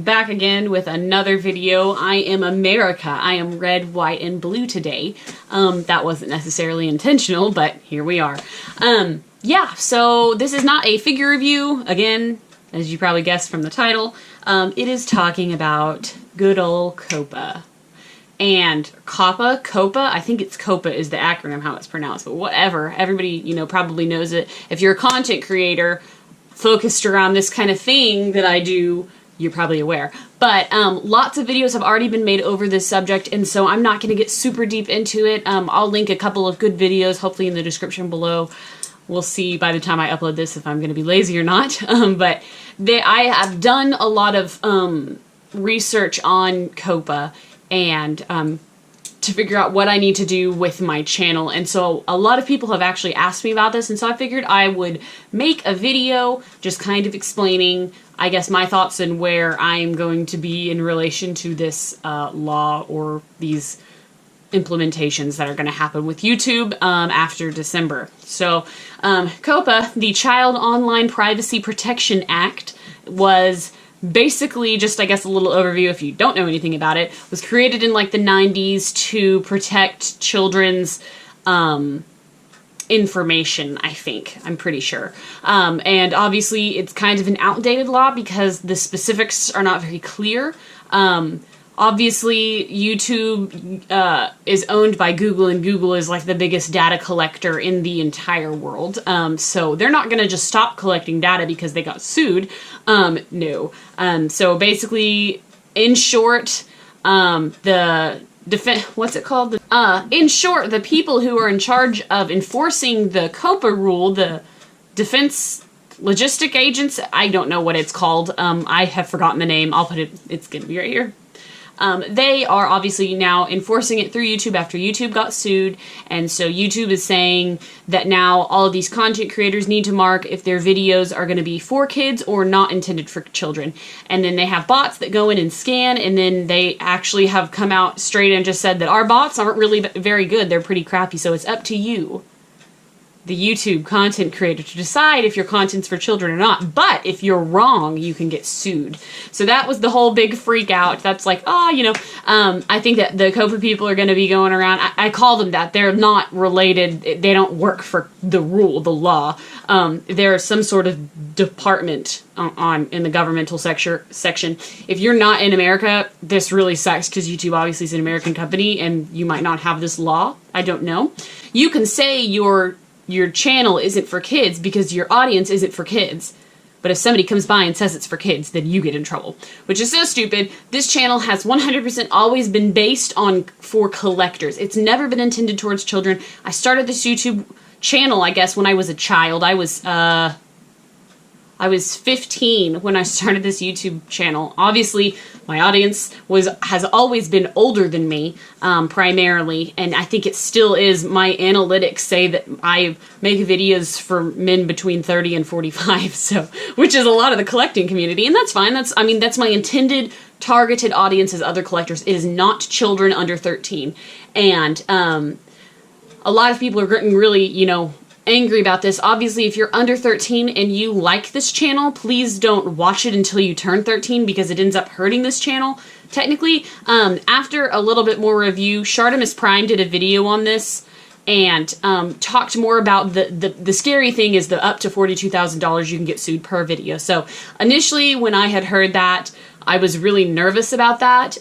back again with another video. I am America. I am red, white, and blue today. That wasn't necessarily intentional, but here we are. Yeah, so this is not a figure review. Again, as you probably guessed from the title, it is talking about good old C.O.P.P.A. And C.O.P.P.A, I think it's C.O.P.P.A is the acronym how it's pronounced, but whatever. Everybody, you know, probably knows it. If you're a content creator focused around this kind of thing that I do, you're probably aware. But lots of videos have already been made over this subject, and so I'm not going to get super deep into it. I'll link a couple of good videos, hopefully in the description below. We'll see by the time I upload this if I'm going to be lazy or not. But I have done a lot of research on C.O.P.P.A and to figure out what I need to do with my channel. And so a lot of people have actually asked me about this, and so I figured I would make a video just kind of explaining, I guess, my thoughts and where I'm going to be in relation to this law or these implementations that are going to happen with YouTube after December. So C.O.P.P.A, the Child Online Privacy Protection Act, was basically, just I guess a little overview if you don't know anything about it, was created in like the 90s to protect children's information, I think. I'm pretty sure. And obviously it's kind of an outdated law because the specifics are not very clear. Obviously, YouTube is owned by Google, and Google is like the biggest data collector in the entire world. So they're not going to just stop collecting data because they got sued. No. So basically, in short, in short, the people who are in charge of enforcing the C.O.P.P.A rule, the Defense Logistic Agents, I don't know what it's called. I have forgotten the name. I'll put it, it's going to be right here. They are obviously now enforcing it through YouTube after YouTube got sued, and so YouTube is saying that now all of these content creators need to mark if their videos are going to be for kids or not intended for children. And then they have bots that go in and scan, and then they actually have come out straight and just said that our bots aren't really very good, they're pretty crappy, so it's up to you, the YouTube content creator, to decide if your content's for children or not. But if you're wrong, you can get sued. So that was the whole big freak out. That's like, oh, you know, I think that the C.O.P.P.A people are going to be going around. I call them that. They're not related. They don't work for the rule, the law. They're some sort of department in the governmental section. If you're not in America, this really sucks because YouTube obviously is an American company and you might not have this law. I don't know. You can say your channel isn't for kids because your audience isn't for kids. But if somebody comes by and says it's for kids, then you get in trouble. Which is so stupid. This channel has 100% always been based on for collectors. It's never been intended towards children. I started this YouTube channel, I guess, when I was a child. I was 15 when I started this YouTube channel. Obviously, my audience has always been older than me, primarily, and I think it still is. My analytics say that I make videos for men between 30 and 45, so, which is a lot of the collecting community, and that's fine. That's my intended targeted audience as other collectors. It is not children under 13, and a lot of people are getting really, you know, angry about this. Obviously, if you're under 13 and you like this channel, please don't watch it until you turn 13 because it ends up hurting this channel. Technically, after a little bit more review, Shartimus Prime did a video on this and talked more about the scary thing is the up to $42,000 you can get sued per video. So initially, when I had heard that, I was really nervous about that.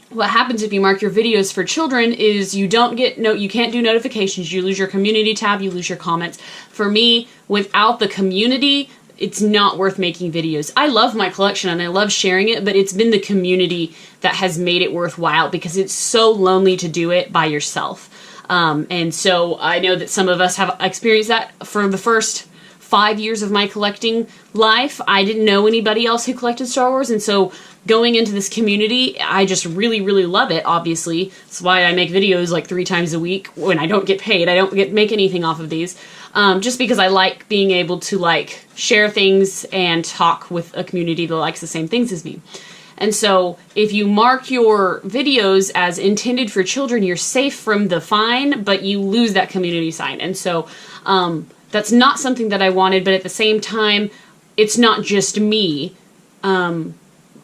What happens if you mark your videos for children is you can't do notifications, you lose your community tab, you lose your comments. For me, without the community, it's not worth making videos. I love my collection and I love sharing it, but it's been the community that has made it worthwhile because it's so lonely to do it by yourself. And so I know that some of us have experienced that. For the first 5 years of my collecting life, I didn't know anybody else who collected Star Wars, and so going into this community, I just really, really love it, obviously. That's why I make videos like 3 times a week when I don't get paid. I don't make anything off of these. Just because I like being able to like share things and talk with a community that likes the same things as me. And so if you mark your videos as intended for children, you're safe from the fine, but you lose that community sign. And so that's not something that I wanted, but at the same time, it's not just me.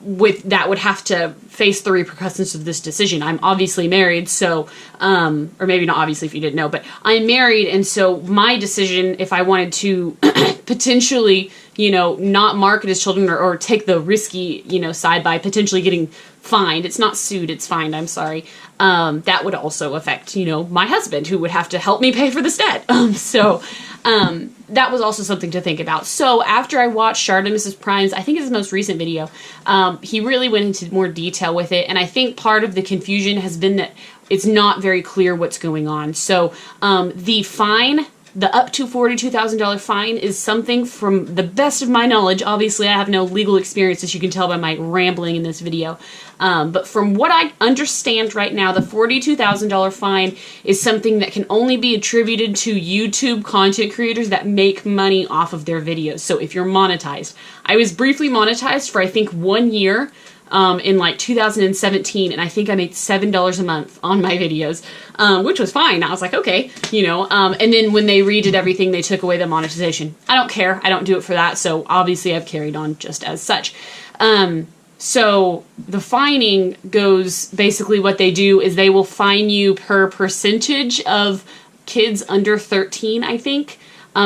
with that would have to face the repercussions of this decision. I'm obviously married, so, or maybe not obviously if you didn't know, but I'm married, and so my decision, if I wanted to potentially, you know, not market as children or take the risky, you know, side by potentially getting fined. It's not sued, it's fined, I'm sorry. That would also affect, you know, my husband, who would have to help me pay for this debt. That was also something to think about. So after I watched Mrs. Prime's, I think it's his most recent video, he really went into more detail with it. And I think part of the confusion has been that it's not very clear what's going on. So the fine, the up to $42,000 fine, is something, from the best of my knowledge, obviously I have no legal experience, as you can tell by my rambling in this video, but from what I understand right now, the $42,000 fine is something that can only be attributed to YouTube content creators that make money off of their videos. So if you're monetized. I was briefly monetized for I think 1 year, in like 2017, and I think I made $7 a month on my videos, which was fine. I was like, okay, you know, and then when they redid everything, they took away the monetization. I don't care. I don't do it for that. So obviously I've carried on just as such. So the fining goes, basically what they do is they will fine you per percentage of kids under 13, I think.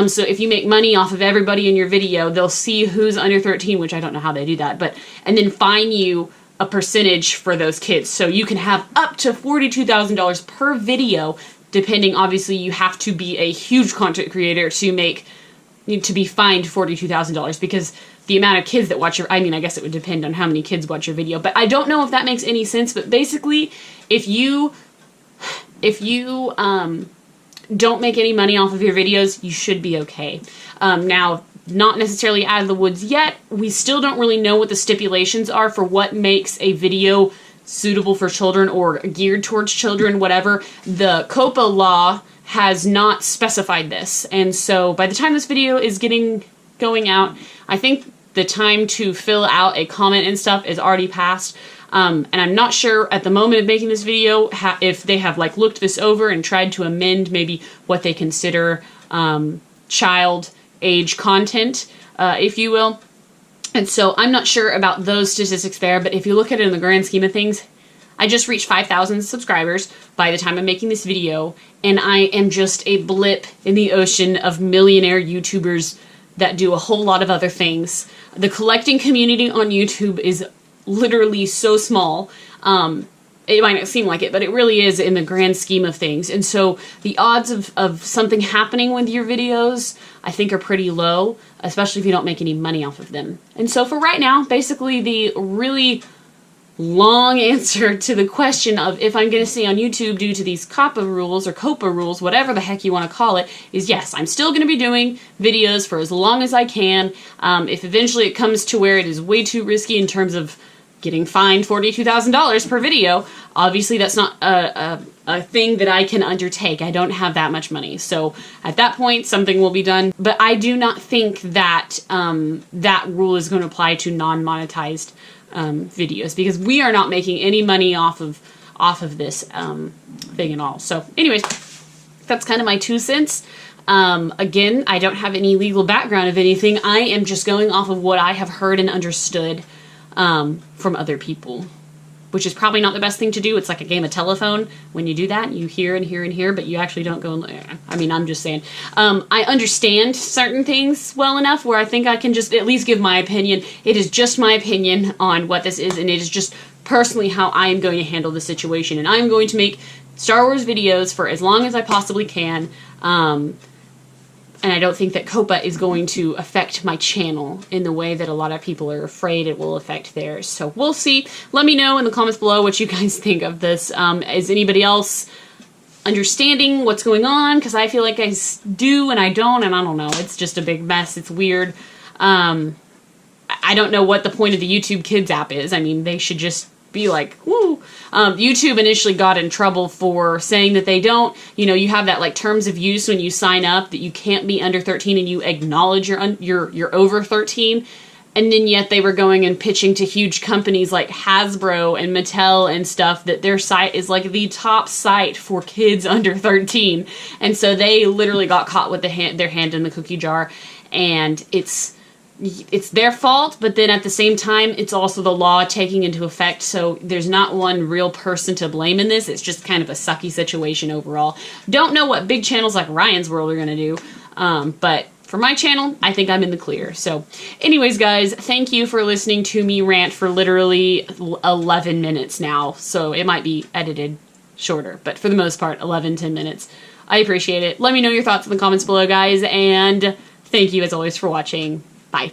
So if you make money off of everybody in your video, they'll see who's under 13, which I don't know how they do that, and then fine you a percentage for those kids. So you can have up to $42,000 per video, depending, obviously you have to be a huge content creator to be fined $42,000, because the amount of kids that watch your, I mean, I guess it would depend on how many kids watch your video, but I don't know if that makes any sense. But basically, if you don't make any money off of your videos, you should be okay. Now, not necessarily out of the woods yet. We still don't really know what the stipulations are for what makes a video suitable for children or geared towards children, whatever. The C.O.P.P.A law has not specified this. And so by the time this video is going out, I think the time to fill out a comment and stuff is already passed. And I'm not sure at the moment of making this video if they have like looked this over and tried to amend maybe what they consider child age content, if you will. And so I'm not sure about those statistics there, but if you look at it in the grand scheme of things, I just reached 5,000 subscribers by the time I'm making this video, and I am just a blip in the ocean of millionaire YouTubers that do a whole lot of other things. The collecting community on YouTube is literally so small. It might not seem like it, but it really is in the grand scheme of things. And so the odds of something happening with your videos, I think, are pretty low, especially if you don't make any money off of them. And so for right now, basically the really long answer to the question of if I'm going to stay on YouTube due to these C.O.P.P.A rules or C.O.P.P.A rules, whatever the heck you want to call it, is yes, I'm still going to be doing videos for as long as I can. If eventually it comes to where it is way too risky in terms of getting fined $42,000 per video, obviously that's not a thing that I can undertake. I don't have that much money. So at that point, something will be done. But I do not think that that rule is going to apply to non-monetized videos, because we are not making any money off of this thing at all. So anyways, that's kind of my 2 cents. Again, I don't have any legal background of anything. I am just going off of what I have heard and understood from other people, which is probably not the best thing to do. It's like a game of telephone. When you do that, you hear and hear and hear, but you actually don't go and, I mean, I'm just saying. I understand certain things well enough where I think I can just at least give my opinion. It is just my opinion on what this is, and it is just personally how I am going to handle the situation. And I'm going to make Star Wars videos for as long as I possibly can. And I don't think that C.O.P.P.A is going to affect my channel in the way that a lot of people are afraid it will affect theirs. So we'll see. Let me know in the comments below what you guys think of this. Is anybody else understanding what's going on? Because I feel like I do and I don't, and I don't know. It's just a big mess. It's weird. I don't know what the point of the YouTube Kids app is. I mean, they should just be like, woo. YouTube initially got in trouble for saying that they don't, you have that like terms of use when you sign up that you can't be under 13 and you acknowledge you're over 13. And then yet they were going and pitching to huge companies like Hasbro and Mattel and stuff that their site is like the top site for kids under 13. And so they literally got caught with their hand in the cookie jar. And it's it's their fault, but then at the same time, it's also the law taking into effect. So there's not one real person to blame in this. It's just kind of a sucky situation overall. Don't know what big channels like Ryan's World are going to do, but for my channel, I think I'm in the clear. So anyways, guys, thank you for listening to me rant for literally 11 minutes now. So it might be edited shorter, but for the most part, 10 minutes. I appreciate it. Let me know your thoughts in the comments below, guys, and thank you as always for watching. Bye.